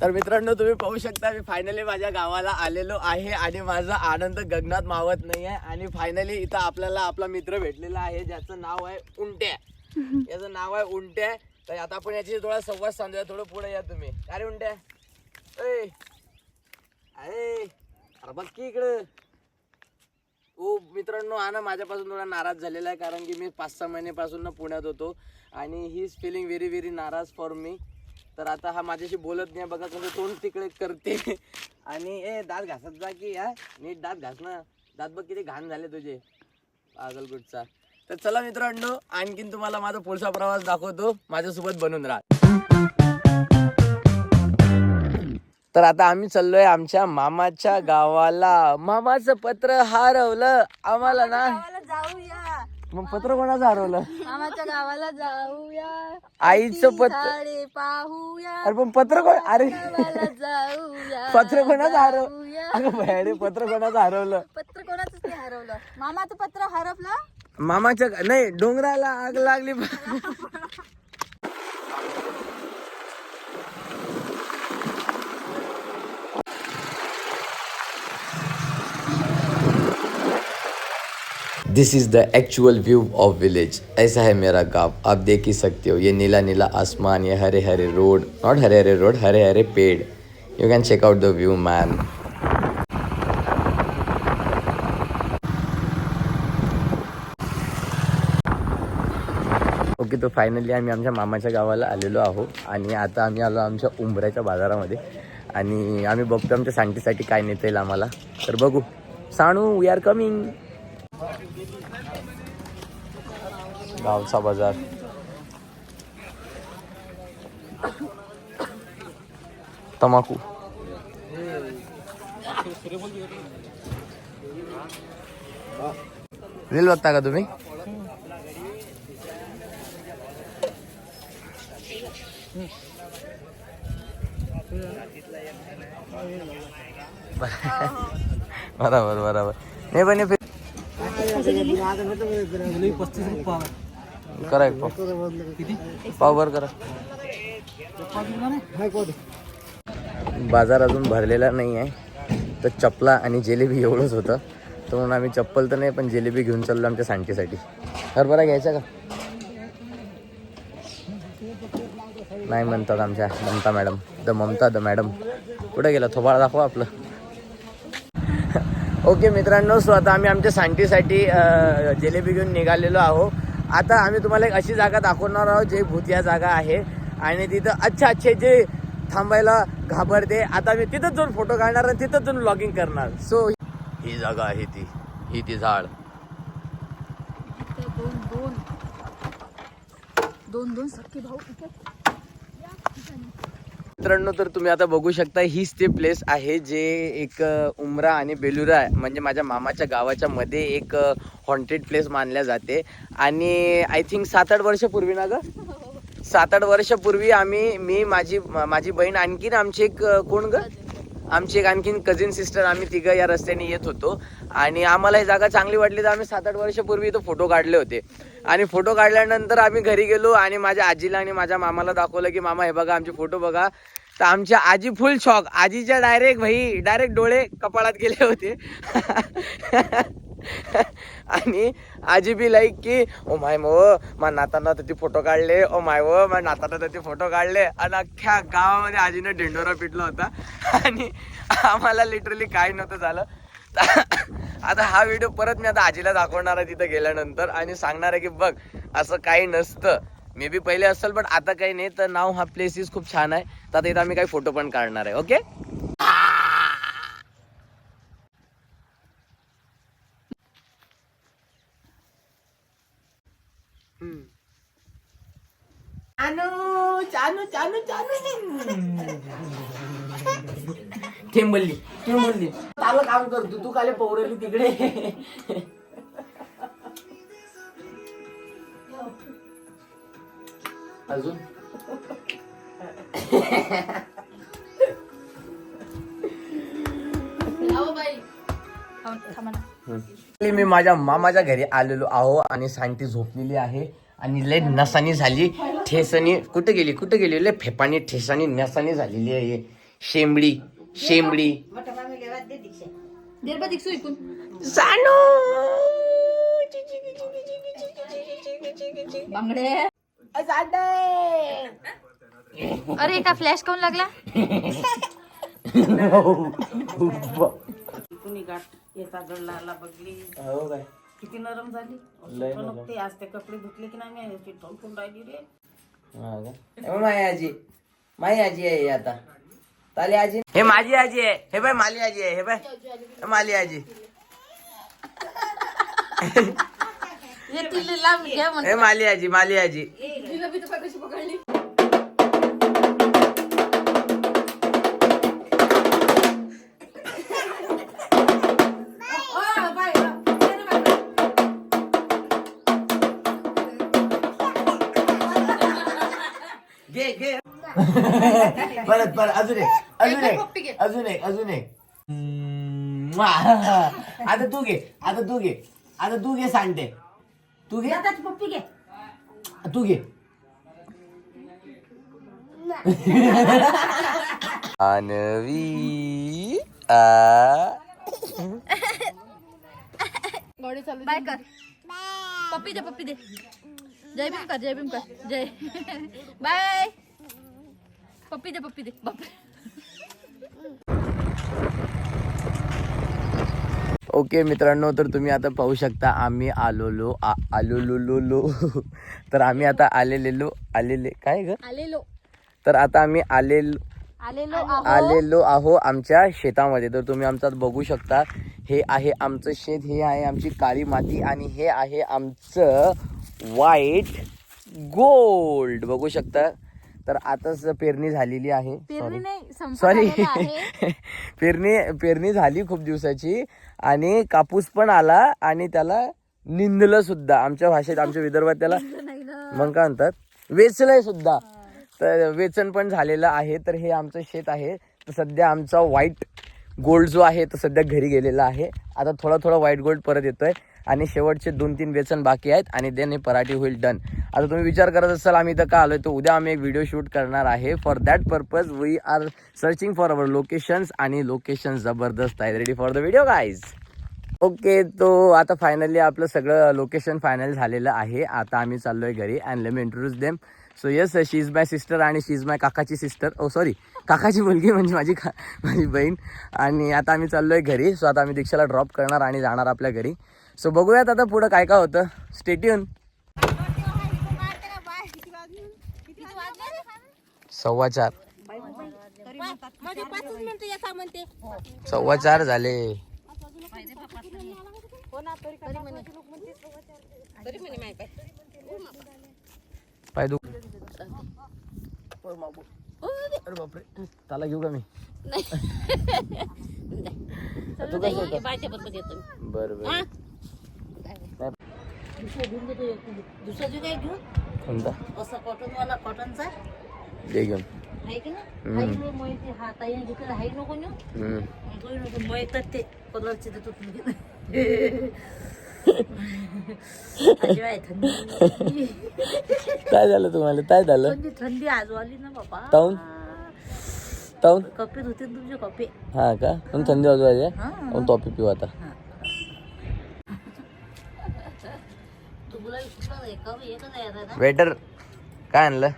तर मित्रांनो तुम्ही पाहू शकता मी फायनली माझ्या गावाला आलेलो आहे आणि माझा आनंद गगनात मावत नाही आहे. आणि फायनली इथं आपल्याला आपला मित्र भेटलेला आहे ज्याचं नाव आहे उंट्या. याचं नाव आहे उंट्या. तर आता आपण याची थोडा संवाद सांगूया. थोडं पुढे या तुम्ही. अरे उंट्या अरे बघ की इकडं. तो मित्रांनो हा ना माझ्यापासून थोडा नाराज झालेला आहे कारण की मी 5-6 महिन्यापासून पुण्यात होतो आणि he is feeling very very नाराज फॉर मी. तर आता हा माझ्याशी बोलत नाही. बघा कसं तोंड तिकडे करते. आणि दात घासत जा की या नीट दात घास ना. दात बघ किती घाण झाले तुझे पागलकुटचा. तर चला मित्रांनो आणखीन तुम्हाला माझा पुढचा प्रवास दाखवतो. माझ्यासोबत बनून राहा. तर आता आम्ही चाललोय आमच्या मामाच्या गावाला. मामाचं पत्र हरवलं आम्हाला ना. जाऊया मग पत्र कोणाचं हरवलं? मामाच्या गावाला जाऊया. आईचं पत्र पाहूया. अरे पण पत्र कोण? अरे जाऊया. पत्र कोणाचं हरवलं? अगं बाहेर पत्र कोणाचं हरवलं? पत्र कोणाच नाही हरवलं. मामाचं पत्र हरवलं. मामाच्या नाही डोंगराला आग लागली. This is the actual view of village. ऐसा है मेरा गाँव. आप देख ही सकते हो. ये नीला नीला आसमान, ये Hare Hare road, not Hare Hare road, हरे हरे पेड़. You can check out the view man. Okay तो फायनली आम्ही आमच्या मामाच्या गावाला आलेलो आहोत आणि आता आम्ही आलो आमच्या उंबऱ्याच्या बाजारामध्ये आणि आम्ही बघतो आमच्या सांगतीसाठी काय नेता येईल आम्हाला. तर बघू. साणू वी आर कमिंग. गावचा बाजार. तमाकू. रील बघता का तुम्ही? बराबर बराबर. नाही पण करा एक पाव बर करा. बाजार अजून भरलेला नाही आहे तर चपला आणि जिलेबी एवढंच होतं. तर म्हणून आम्ही चप्पल तर नाही पण जिलेबी घेऊन चाललो आमच्या सांडकीसाठी. हरभरा घ्यायचा का नाही म्हणतात आमच्या ममता मॅडम. द मॅडम कुठे गेला? थोबाळा दाखवा आपलं. ओके मित्रांनो सो आता आम्ही आमच्या सांडकीसाठी जिलेबी घेऊन निघालेलो आहोत. आता आम्ही तुम्हाला एक अशी जागा दाखवणार आहोत जे भूतिया जागा आहे आणि तिथं अच्छे जे थांबायला घाबरते. आता मी तिथंच जाऊन फोटो काढणार आणि तिथंच जाऊन व्लॉगिंग करणार. सो ही जागा आहे ती झाड. दोन सख्खे भाऊ. मित्रांनो तर तुम्ही आता बघू शकता हीच ते प्लेस आहे जे एक उमरा आणि बेलुरा म्हणजे माझ्या मामाच्या गावाच्या मध्ये एक हॉन्टेड प्लेस मानल्या जाते. आणि आय थिंक 7-8 वर्षापूर्वी ना ग 7-8 वर्षापूर्वी मी माझी बहीण आणखीन आमची एक कोण ग आमची एक आणखीन कझिन सिस्टर आम्ही तिघं या रस्त्याने येत होतो आणि आम्हाला ही जागा चांगली वाटली तर आम्ही 7-8 वर्षापूर्वी इथं फोटो काढले होते. आणि फोटो काढल्यानंतर आम्ही घरी गेलो आणि माझ्या आजीला आणि माझ्या मामाला दाखवलं की मामा हे बघा आमचे फोटो बघा. तर आमच्या आजी फुल शॉक. आजीच्या डायरेक्ट डोळे कपाळात गेले होते. आणि आजी बी लाईक की ओ माय मा नाताना तर ती फोटो काढले. ओ माय मा नाताना तर ते फोटो काढले. आणि अख्ख्या गावामध्ये आजीनं ढेंडोरा पिटला होता आणि आम्हाला लिटरली काही नव्हतं झालं. आता हा व्हिडिओ परत मी आता आजीला दाखवणार आहे तिथं गेल्यानंतर आणि सांगणार आहे की बघ असं काही नसतं. मे बी पहिले असेल पण आता काही नाही. तर नाव हा प्लेस इज खूप छान आहे. तर आता इथं आम्ही काही फोटो पण काढणार आहे. ओके थेंबली चांगलं काम करतो तू खाली पौरली तिकडे. अजून मी माझ्या मामाच्या घरी आलेलो आहो आणि सांटी झोपलेली आहे आणि लय नसानी झाली ठेसणी. कुठे गेली लय फेपानी ठेसानी नसानी झालेली आहे. शेंबडी शेंबडी देर बा दिसू इकून सानू बांगडे. अरे का फ्लॅश काऊन लागला? कुणी गाठ येता गडला बघली हो काय किती नरम झाली लय ठणकते. आज ते कपडे धुतले की नाही मी ठणकून राहिली रे. माई आजी आहे आता ताली आजी. हे माझी आजी आहे. हे बाय माली आजी आहे. हे बाय माली आजी. हे तिला लांब घ्या म्हणते. हे माली आजी माली आजी. तिला बी तर कशी पकडली. घे घे परत परत अजून एक अजून एक अजून एक अजून एक. आता तू घे आता तू घे आता तू घे सांगते. तू घे पप्पी घे. तू घे. आणवी बाय कर. पप्पी दे पप्पी दे. जय भीम कर जय भीम कर जय. बाय. पप्पी दे पप्पी दे. बापरे. ओके मित्रांनो, तर तुम्ही आता पाहू शकता आम्ही आलोलो तर आम्ही आता आलेले काय ग आलेलो तर आता आम्ही आलेलो आलेलो आहो आमच्या शेतामध्ये. तर तुम्ही आमच्यात बघू शकता हे आहे आमचं शेत, हे आहे आमची काळी माती आणि हे आहे आमचं व्हाईट गोल्ड बघू शकता. तर आताच पेरणी झालेली आहे. सॉरी पेरणी झाली खूप दिवसाची आणि कापूस पण आला आणि त्याला निंदलं सुद्धा. आमच्या भाषेत आमच्या विदर्भात त्याला मग काय म्हणतात वेचलंय सुद्धा. तर वेचन पण झालेलं आहे. तर हे आमचं शेत आहे. तर सध्या आमचा व्हाईट गोल्ड जो आहे तो सध्या घरी गेलेला आहे. आता थोडा व्हाईट गोल्ड परत येतोय आणि शेवटचे 2-3 वेचन बाकी आहेत आणि देन हे पराठी होईल डन. आता तुम्ही विचार करत असाल आम्ही इथं का आलोय, तर उद्या आम्ही एक व्हिडिओ शूट करणार आहे. For that purpose we are searching for our locations आणि लोकेशन जबरदस्त आहे. Ready for the video guys. Okay, तो आता फायनली आपलं सगळं लोकेशन फायनल झालेलं आहे. आता आम्ही चाललोय घरी and let me introduce them. So yes, she is my sister आणि शी इज माय काकाची सिस्टर. ओ सॉरी, काकाची मुलगी म्हणजे माझी बहीण. आणि आता आम्ही चाललोय घरी. सो आता आम्ही दीक्षाला ड्रॉप करणार आणि जाणार आपल्या घरी. सो बघूयात आता पुढं काय काय होतं. Stay tune. 4:15 4:15 झाले. पाय दुख. अरे बापरे, त्याला घेऊ का मी? तू कसं होतं? बरं बरं. दुसरा जो काय घेऊ कोणता असा कॉटनवाला कॉटनचा दे घेऊन. आहे की ना माहिती हा ताई घेतलेला आहे नको नको माहितात ते कलरचे देतो तुम्ही. थंडी काय झालं तुम्हाला? काय झालं? थंडी आज आली ना बाबा. ताऊन ताऊन कपे धुते तुमचे कपे. हा का? पण थंडी वाजवायची आहे. टॉपी पिऊ आता. वेटर काय आणलं?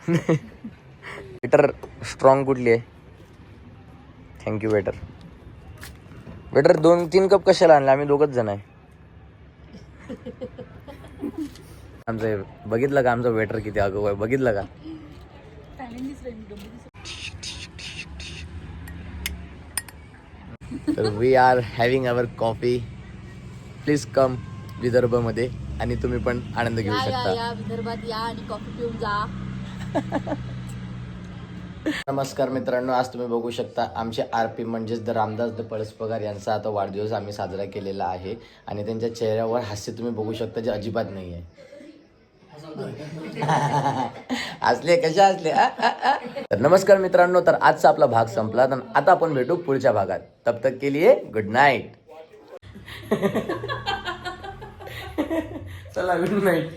वेटर स्ट्रॉंग कुठली आहे? Thank you waiter. वेटर 2-3 कप कशाला आणले? आम्ही 2च जण आहे. आमचं बघितलं का? आमचं वेटर किती आगाऊ आहे बघितलं का? तर we are having our coffee. Please come विदर्भमध्ये आणि तुम्ही पण आनंद घेऊ शकता. या विदर्भात या आणि कॉफी पिऊन जा. नमस्कार मित्रांनो, आज तुम्ही बघू शकता आमचे RP म्हणजेच द रामदास द पळसपगार यांचा आता वाढदिवस आम्ही साजरा केलेला आहे आणि त्यांच्या चेहऱ्यावर हास्य तुम्ही बघू शकता जे अजिबात नाही आहे. हसले कशा हसले. तर नमस्कार मित्रांनो, तर आजचा आपला भाग संपला तर आता आपण भेटू पुढच्या भागात. तब तक के लिए गुड नाईट. चला गुड नाईट.